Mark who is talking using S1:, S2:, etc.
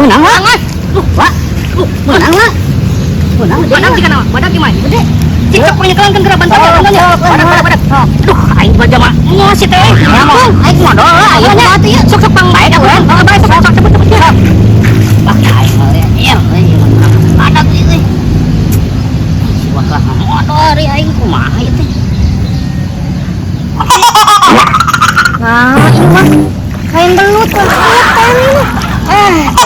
S1: Menang lah. Wah. Menang lah. Menang jika nama. Badak gimana? Gede. Cikok punya kelang kan geraban saja contohnya. Badak. Duh, aing baca mah. Mau sih teh. Aing modal lah. Ayo mati ya. Sok pang bae dah urang. Bae sok cepet.